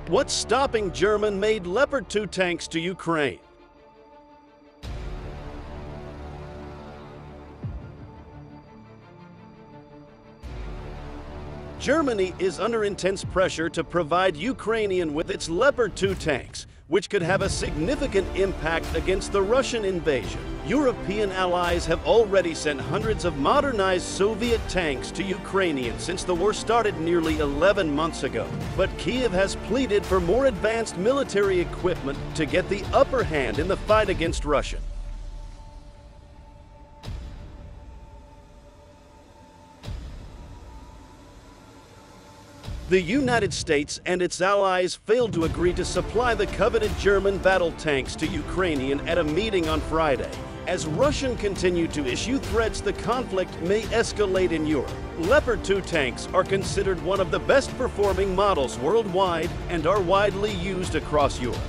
What's stopping German-made Leopard 2 tanks to Ukraine? Germany is under intense pressure to provide Ukraine with its Leopard 2 tanks, which could have a significant impact against the Russian invasion. European allies have already sent hundreds of modernized Soviet tanks to Ukraine since the war started nearly 11 months ago. But Kiev has pleaded for more advanced military equipment to get the upper hand in the fight against Russia. The United States and its allies failed to agree to supply the coveted German battle tanks to Ukraine at a meeting on Friday. As Russia continued to issue threats the conflict may escalate in Europe. Leopard 2 tanks are considered one of the best performing models worldwide and are widely used across Europe.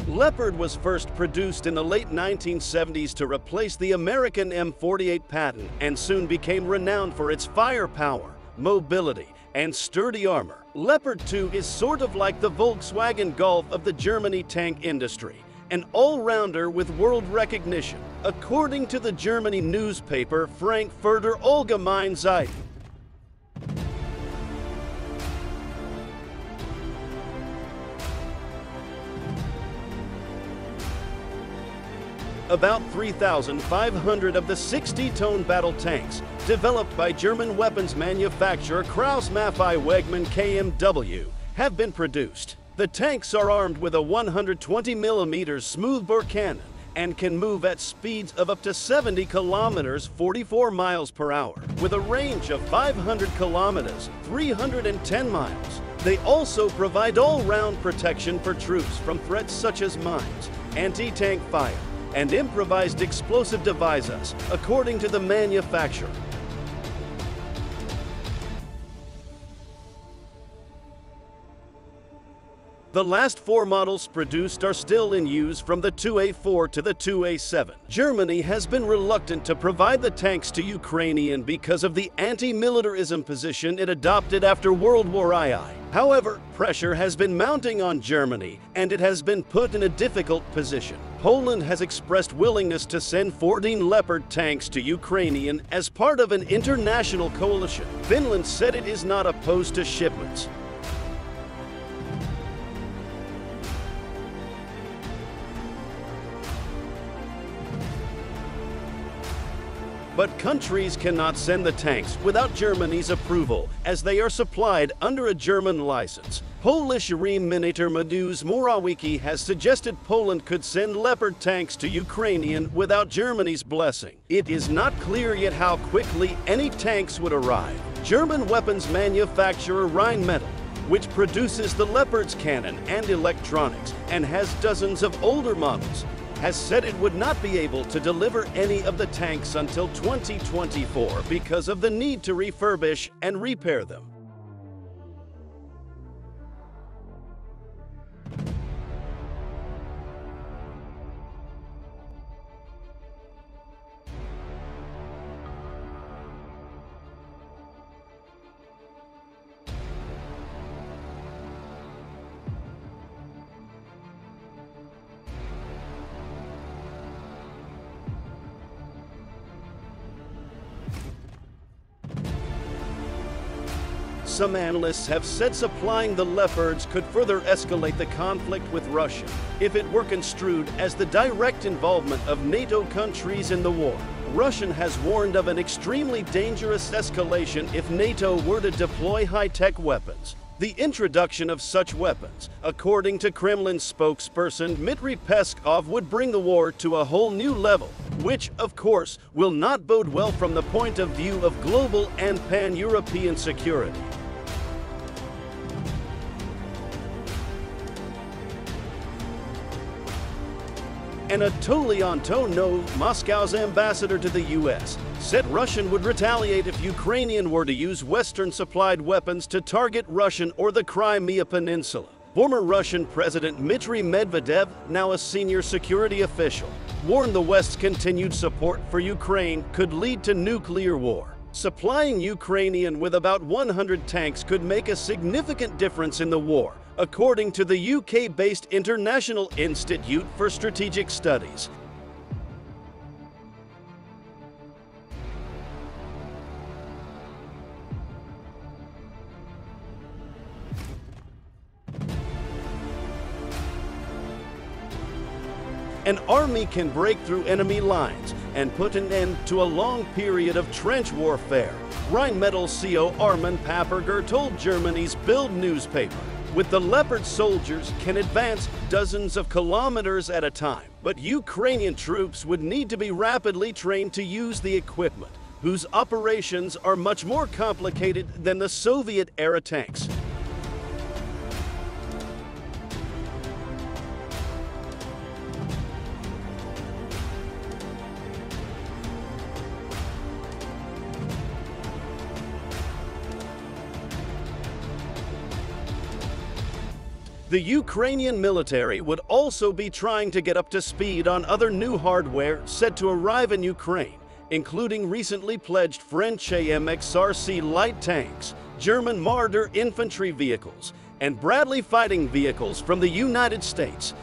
Leopard was first produced in the late 1970s to replace the American M48 Patton and soon became renowned for its firepower, mobility, and sturdy armor. Leopard 2 is sort of like the Volkswagen Golf of the Germany tank industry, an all-rounder with world recognition, according to the Germany newspaper Frankfurter Allgemeine Zeitung. About 3,500 of the 60-ton battle tanks, developed by German weapons manufacturer Krauss-Maffei-Wegmann KMW, have been produced. The tanks are armed with a 120mm smoothbore cannon and can move at speeds of up to 70 kilometers, 44 miles per hour, with a range of 500 kilometers, 310 miles. They also provide all-round protection for troops from threats such as mines, anti-tank fire, and improvised explosive devices, according to the manufacturer. The last 4 models produced are still in use, from the 2A4 to the 2A7. Germany has been reluctant to provide the tanks to Ukraine because of the anti-militarism position it adopted after World War II. However, pressure has been mounting on Germany, and it has been put in a difficult position. Poland has expressed willingness to send 14 Leopard tanks to Ukraine as part of an international coalition. Finland said it is not opposed to shipments. But countries cannot send the tanks without Germany's approval, as they are supplied under a German license. Polish Minister Mateusz Morawiecki has suggested Poland could send Leopard tanks to Ukraine without Germany's blessing. It is not clear yet how quickly any tanks would arrive. German weapons manufacturer Rheinmetall, which produces the Leopard's cannon and electronics and has dozens of older models, has said it would not be able to deliver any of the tanks until 2024 because of the need to refurbish and repair them. Some analysts have said supplying the Leopards could further escalate the conflict with Russia if it were construed as the direct involvement of NATO countries in the war. Russia has warned of an extremely dangerous escalation if NATO were to deploy high-tech weapons. The introduction of such weapons, according to Kremlin spokesperson Dmitry Peskov, would bring the war to a whole new level, which, of course, will not bode well from the point of view of global and pan-European security. And Anatoly Antonov, Moscow's ambassador to the U.S., said Russian would retaliate if Ukrainian were to use Western-supplied weapons to target Russian or the Crimea Peninsula. Former Russian President Dmitry Medvedev, now a senior security official, warned the West's continued support for Ukraine could lead to nuclear war. Supplying Ukrainian with about 100 tanks could make a significant difference in the war, according to the UK-based International Institute for Strategic Studies. An army can break through enemy lines and put an end to a long period of trench warfare, Rheinmetall CO Armin Paperger told Germany's Bild newspaper. With the Leopard, soldiers can advance dozens of kilometers at a time, but Ukrainian troops would need to be rapidly trained to use the equipment, whose operations are much more complicated than the Soviet-era tanks. The Ukrainian military would also be trying to get up to speed on other new hardware set to arrive in Ukraine, including recently pledged French AMX-RC light tanks, German Marder infantry vehicles, and Bradley fighting vehicles from the United States.